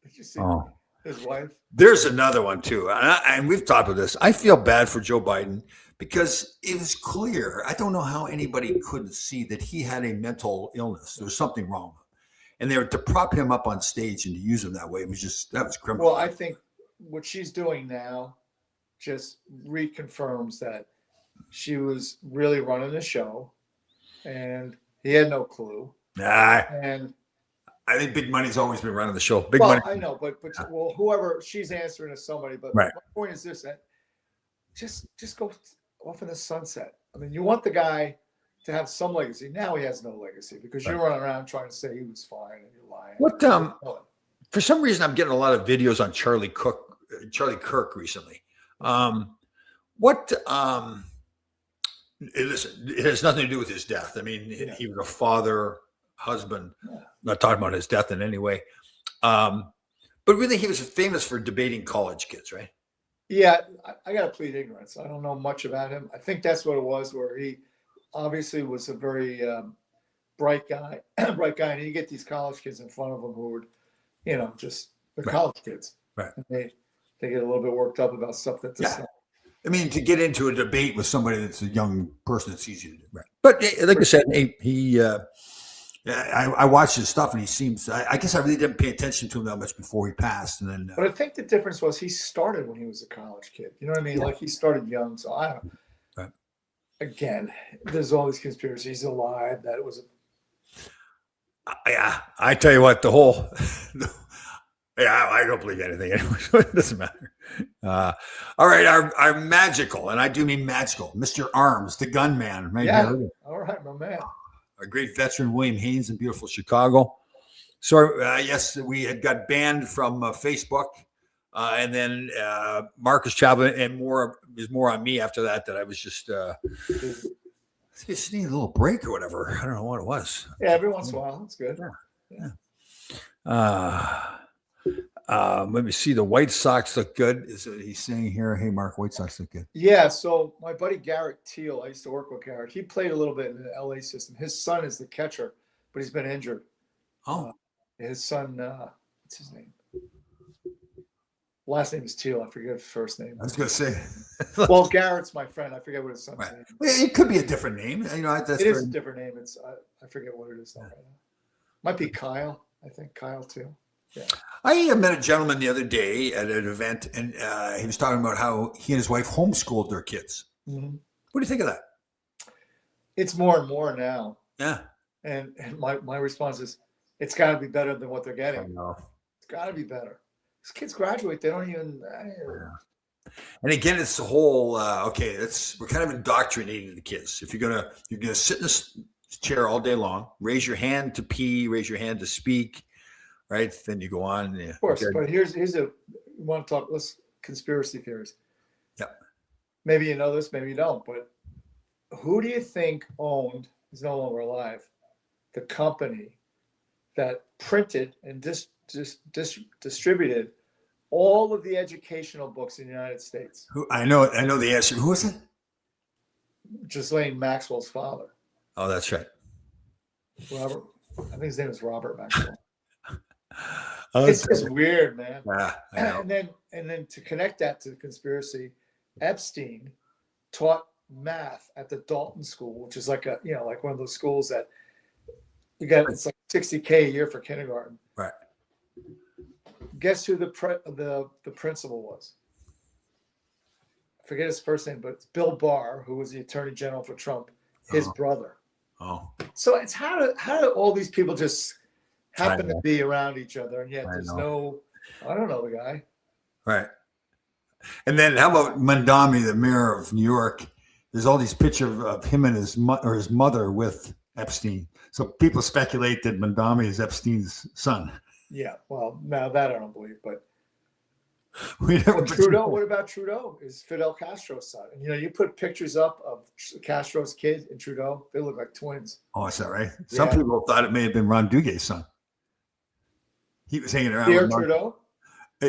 Did you see Oh. his wife? There's another one too, and we've talked about this. I feel bad for Joe Biden because it was clear. I don't know how anybody couldn't see that he had a mental illness. There was something wrong, and they were to prop him up on stage and to use him that way. That was criminal. Well, I think what she's doing now just reconfirms that she was really running the show, and he had no clue. Nah, And I think Big Money's always been running the show. Big well, Money. I know, but well, whoever she's answering to somebody. But Right. my point is this: that just go off in the sunset. I mean, you want the guy to have some legacy. Now he has no legacy because you're running around trying to say he was fine and you're lying. What for some reason I'm getting a lot of videos on Charlie Kirk recently. Listen, it has nothing to do with his death. I mean, he was a father, husband. Not talking about his death in any way. But really, he was famous for debating college kids, right? Yeah, I got to plead ignorance. I don't know much about him. I think that's what it was, where he obviously was a very bright guy, and you get these college kids in front of him who were, just the college kids, right? And they get a little bit worked up about stuff that's not. I mean, to get into a debate with somebody that's a young person, it's easy to do, right? But like I said, I watched his stuff, and he seems. I guess I really didn't pay attention to him that much before he passed, and then. But I think the difference was he started when he was a college kid. You know what I mean? Yeah. Like he started young. So I don't. Right. Again, there's all these conspiracies alive that it was. Yeah, I tell you what, the whole. Yeah, I don't believe anything anyway, so it doesn't matter. All right, our magical, and I do mean magical, Mr. Arms, the gunman. Right? Yeah. All right, my man. Our great veteran, William Haynes, in beautiful Chicago. So, yes, we had got banned from Facebook, and then Marcus Chavez, and more on me after that. That I was just need a little break or whatever. I don't know what it was. Yeah, every once in a while, it's good. Yeah. Let me see. The White Sox look good. He's saying here, hey, Mark, White Sox look good. Yeah. So my buddy Garrett Teal, I used to work with Garrett. He played a little bit in the LA system. His son is the catcher, but he's been injured. Oh. His son, what's his name? Last name is Teal. I forget his first name. I was going to say, Well, Garrett's my friend. I forget what his son's right. name is. Well, it could be a different name. You know, that's It is a very, different name. It's I forget what it is now right now. Might be Kyle. I think Kyle too. I met a gentleman the other day at an event, and he was talking about how he and his wife homeschooled their kids. Mm-hmm. What do you think of that? It's more and more now. Yeah. And my response is, it's got to be better than what they're I getting. know. It's got to be better. These kids graduate, they don't even. And again, it's the whole okay. We're kind of indoctrinating the kids. If you're gonna sit in this chair all day long, raise your hand to pee, raise your hand to speak, right? Then you go on. Yeah, Of course, okay. but here's you want to talk. Let's conspiracy theories. Yeah. Maybe you know this, maybe you don't. But who do you think owned? He's no longer alive. The company that printed and distributed all of the educational books in the United States. I know the answer. Who is it? Ghislaine Maxwell's father, Oh, that's right. Robert. I think his name is Robert Maxwell. Oh, It's just weird, man. yeah, I know. And then to connect that to the conspiracy, Epstein taught math at the Dalton School, which is like like one of those schools that you got. It's like $60K a year for kindergarten. Right. Guess who the principal was? I forget his first name, but it's Bill Barr, who was the Attorney General for Trump, his brother. Oh, So it's how do all these people just happen I to be around each other, and yet I there's know. I don't know the guy. right. And then how about Mondami, the mayor of New York? There's all these pictures of him and his mother with Epstein. So people speculate that Mondami is Epstein's son. Yeah, well, now that I don't believe, but We never well, Trudeau. What about Trudeau? Is Fidel Castro's son? And you put pictures up of Castro's kid and Trudeau. They look like twins. Oh, is that right? Some Yeah. people thought it may have been Ron Duguay's son. He was hanging around Pierre with Ron. Trudeau?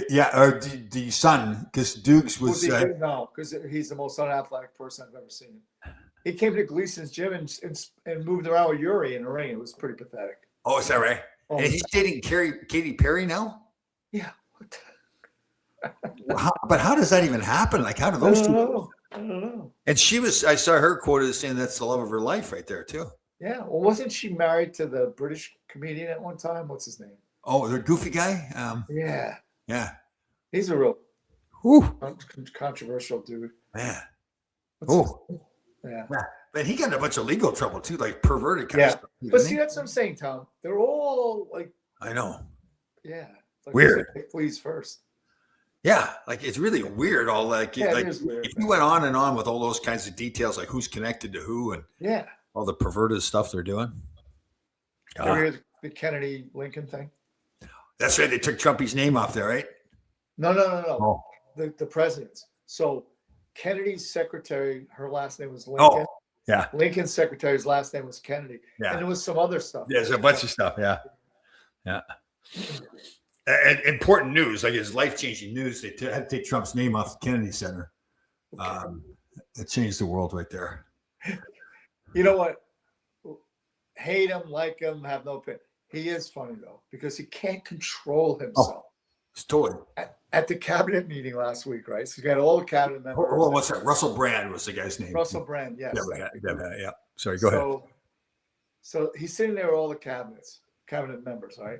Yeah, or the son, because Dukes was. No, because he's the most unathletic person I've ever seen. He came to Gleason's gym and moved around with Yuri in the ring. It was pretty pathetic. Oh, is that right? Oh, And he's dating Katy Perry now. yeah. What the- But how does that even happen? Like, how do those two? I don't know. And I saw her quoted as saying that's the love of her life right there too. Yeah. Well, wasn't she married to the British comedian at one time? What's his name? Oh, the goofy guy. Yeah. Yeah. He's a real Whew, controversial dude. man. What's Oh, his- yeah. but he got in a bunch of legal trouble too, like perverted kind Yeah. of stuff. But didn't see, he? that's what I'm saying, Tom. They're all like, I know. yeah. Like Weird. Fleas first. Yeah, like it's really weird. All like, Yeah, like it is weird. if you went on and on with all those kinds of details, like who's connected to who and Yeah. all the perverted stuff they're doing. Ever Ah, hear the Kennedy Lincoln thing? that's right. They took Trumpy's name off there, right? No. Oh, The president's. So Kennedy's secretary, her last name was Lincoln. yeah, Lincoln's secretary's last name was Kennedy. yeah. And there was some other stuff. There's a bunch of stuff. Yeah, yeah. And important news, like it's life-changing news. They had to take Trump's name off the Kennedy Center. Okay. It changed the world right there. You know what? Hate him, like him, have no opinion. He is funny though, because he can't control himself. It's totally. At the cabinet meeting last week, right? So he got all the cabinet members. Oh, what's that? Russell Brand was the guy's name. Russell Brand, yes. Yeah. Sorry, go ahead. So he's sitting there with all the cabinet members, right?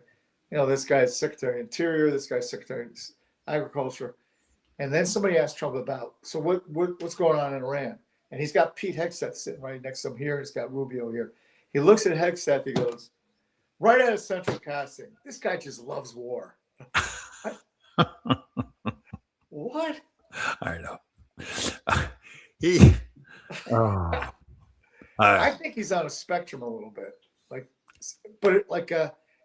This guy's Secretary of Interior, this guy's Secretary of Agriculture. And then somebody asked Trump about, so what's going on in Iran? And he's got Pete Hegseth sitting right next to him here. He's got Rubio here. He looks at Hegseth, he goes, right out of central casting, this guy just loves war. What? I know. He. Oh. I think he's on a spectrum a little bit, but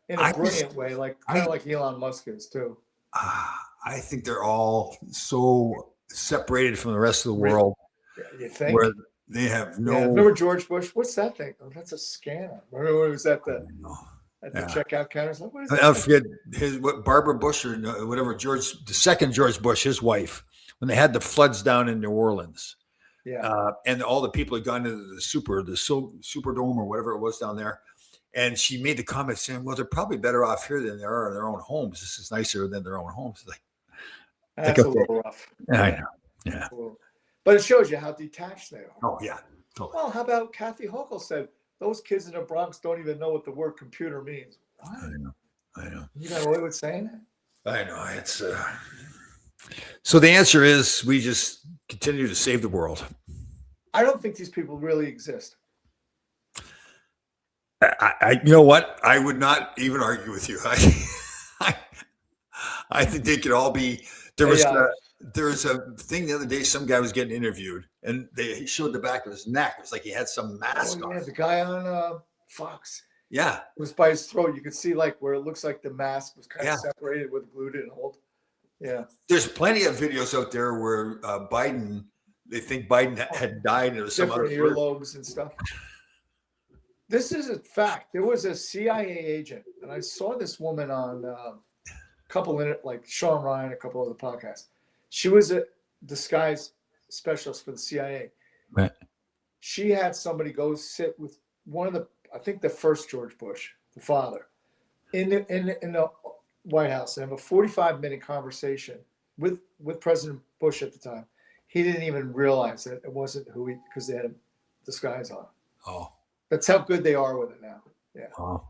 in a brilliant way, kind of like Elon Musk is too. I think they're all so separated from the rest of the world, You think? where they have no. Yeah, remember George Bush? What's that thing? Oh, that's a scanner. Remember when he was at the Yeah. checkout counters? Like, what is I'll that? forget Barbara Bush or whatever the second George Bush, his wife, when they had the floods down in New Orleans. Yeah. And all the people had gone into the Superdome or whatever it was down there. And she made the comment saying, well, they're probably better off here than they are in their own homes. This is nicer than their own homes. Like, That's a little rough. I know. Yeah. A little- But it shows you how detached they are. Oh, yeah. Totally. Well, how about Kathy Hochul said, those kids in the Bronx don't even know what the word computer means. What? I know. You got away with saying that? I know. It's so the answer is we just continue to save the world. I don't think these people really exist. You know what? I would not even argue with you. I think they could all be. There was a thing the other day. Some guy was getting interviewed, and he showed the back of his neck. It was like he had some mask Oh, on. yeah, the guy on Fox. Yeah, It was by his throat. You could see like where it looks like the mask was kind Yeah. of separated with glue didn't hold. Yeah. there's plenty of videos out there where Biden. They think Biden had died, and it was some other Different person. earlobes and stuff. This is a fact. There was a CIA agent, and I saw this woman on a couple in it, like Sean Ryan, a couple of the podcasts. She was a disguise specialist for the CIA. Right. She had somebody go sit with one of the, I think the first George Bush, the father, in the White House, and have a 45-minute conversation with President Bush at the time. He didn't even realize that it wasn't who he, because they had a disguise on. Oh, That's how good they are with it now. Yeah. oh.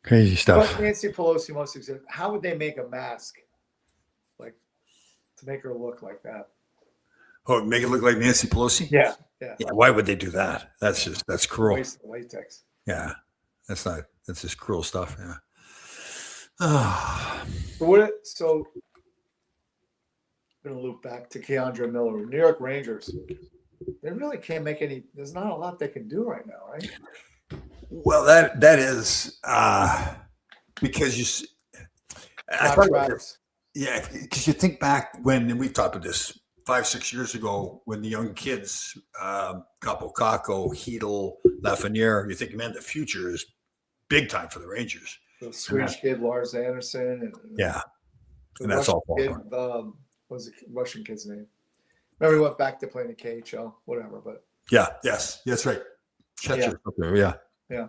Crazy stuff. But Nancy Pelosi must exist. How would they make a mask, like, to make her look like that? Oh, make it look like Nancy Pelosi? Yeah. Yeah. Why would they do that? That's cruel. Waste of latex. Yeah. That's just cruel stuff. Yeah. Ah. So I'm gonna loop back to Keandre Miller, New York Rangers. They really can't make any. There's not a lot they can do right now, right? Well, that is because I thought, Contracts. yeah, because you think back when, and we've talked about this 5-6 years ago, when the young kids, Capo Caco, Hedel, Lafreniere, you think, man, the future is big time for the Rangers. The Swedish kid Lars Anderson, and Yeah, the and that's Russian all. kid, what was the Russian kid's name? Remember, he went back to playing the KHL, whatever. But Yeah, yes, that's right. Chetcher up there, yeah. Yeah.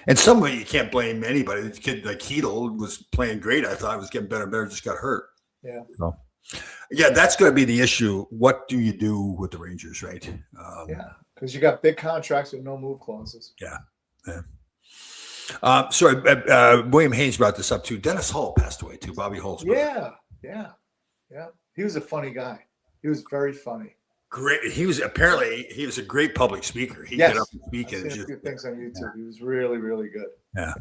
And somebody you can't blame anybody. The kid like Hedel was playing great. I thought he was getting better and better, just got hurt. Yeah. So, yeah, that's going to be the issue. What do you do with the Rangers, right? Yeah, because you got big contracts with no move clauses. Sorry, William Haynes brought this up too. Dennis Hull passed away too. Bobby Hull's brother. Yeah. He was a funny guy. He was very funny. Great. He was a great public speaker. He'd Yes. get up and speak. I've And seen a just, few things on YouTube. He was really, really good. Yeah.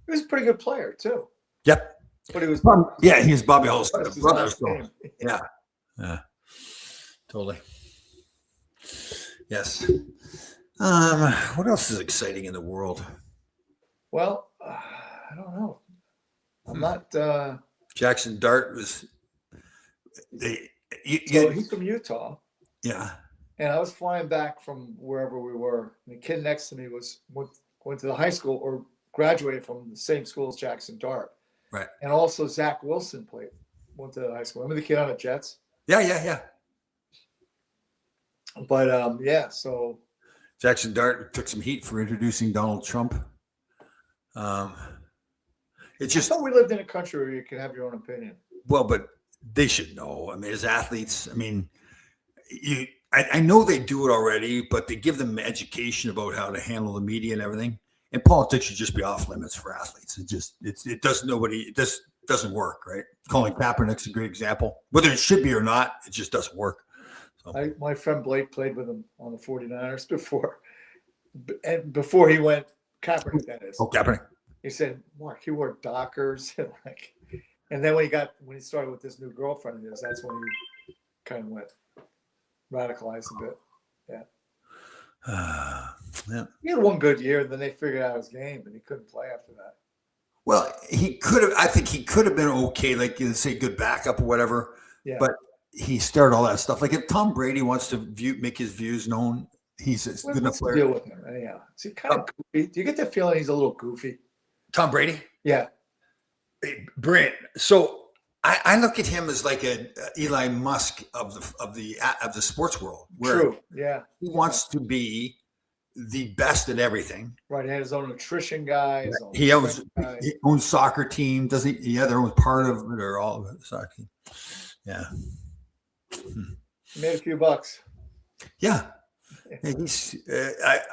He was a pretty good player too. yep. But he was Yeah, he was Bobby Hull's That's his brother. last So, name. yeah. Totally. Yes. What else is exciting in the world? Well, I don't know. I'm not. Jackson Dart was So he's from Utah, yeah. and I was flying back from wherever we were. And the kid next to me went to the high school or graduated from the same school as Jackson Dart. Right. And also Zach Wilson went to the high school. Remember the kid on the Jets? Yeah. But so Jackson Dart took some heat for introducing Donald Trump. It's I just thought we lived in a country where you could have your own opinion. well, but they should know. I mean, as athletes, I mean, I know they do it already, but they give them education about how to handle the media and everything. And politics should just be off limits for athletes. It doesn't work, right? Colin Kaepernick's a great example. Whether it should be or not, it just doesn't work. My friend Blake played with him on the 49ers before he went Kaepernick, that is. Oh, Kaepernick. He said, Mark, he wore Dockers and then when he started with this new girlfriend of his, that's when he kind of went radicalized a bit. Yeah. He had one good year, then they figured out his game and he couldn't play after that. Well, I think he could have been okay, like you say, good backup or whatever. Yeah. But he started all that stuff. Like if Tom Brady wants to make his views known, he's a good enough What's the player. deal with him? Anyhow, is he kind of goofy? Do you get the feeling he's a little goofy? Tom Brady? Yeah. Brent. So I look at him as like a Eli Musk of the sports world, where True. Yeah. he wants to be the best at everything. Right. He had his own nutrition guy. His own He owns strength guy. he owns soccer team, doesn't he? Yeah, they're owns part of it or all of it. Soccer team. Yeah. He made a few bucks. Yeah. And he's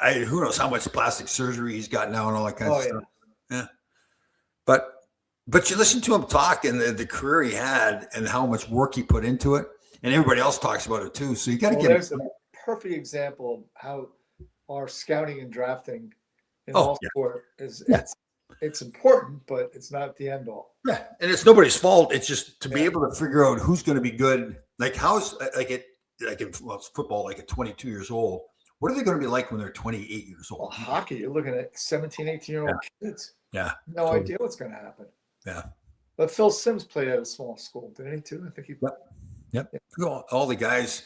I who knows how much plastic surgery he's got now and all that kind of Oh, stuff. Yeah. But you listen to him talk and the career he had and how much work he put into it, and everybody else talks about it too. So you got to Well, get there's a perfect example of how our scouting and drafting in all yeah. sport is Yeah. it's important, but it's not the end all. Yeah, and it's nobody's fault. It's just to be Yeah. able to figure out who's going to be good. Like how's like in it's football, like at 22 years old. What are they going to be like when they're 28 years Well, old? hockey, you're looking at 17, 18-year-old kids. Yeah, No totally. idea what's going to happen. Yeah. But Phil Simms played at a small school, didn't he too? I think he. Yep. All the guys.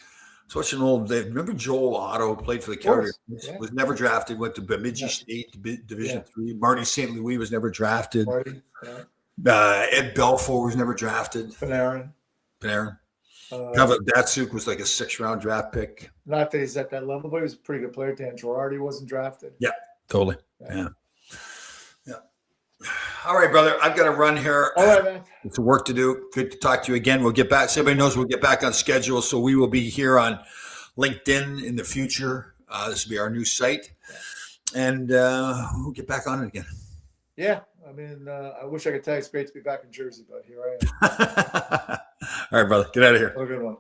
Such an old. Remember Joel Otto played for the course, Calgary. yeah. Was never drafted. Went to Bemidji Yeah. State Division Yeah. 3. Marty St. Louis was never drafted. Marty, yeah. Ed Belfour was never drafted. Panarin. Panarin. Uh, Datsuk was like a 6th-round draft pick. Not that he's at that level, but he was a pretty good player. Dan Girardi wasn't drafted. Totally. Yeah. Yeah. All right, brother. I've got to run here. All right, man. It's work to do. Good to talk to you again. We'll get back. So everybody knows we'll get back on schedule. So we will be here on LinkedIn in the future. This will be our new site. And we'll get back on it again. Yeah. I mean, I wish I could tell you it's great to be back in Jersey, but here I am. All right, brother. Get out of here. Have a good one.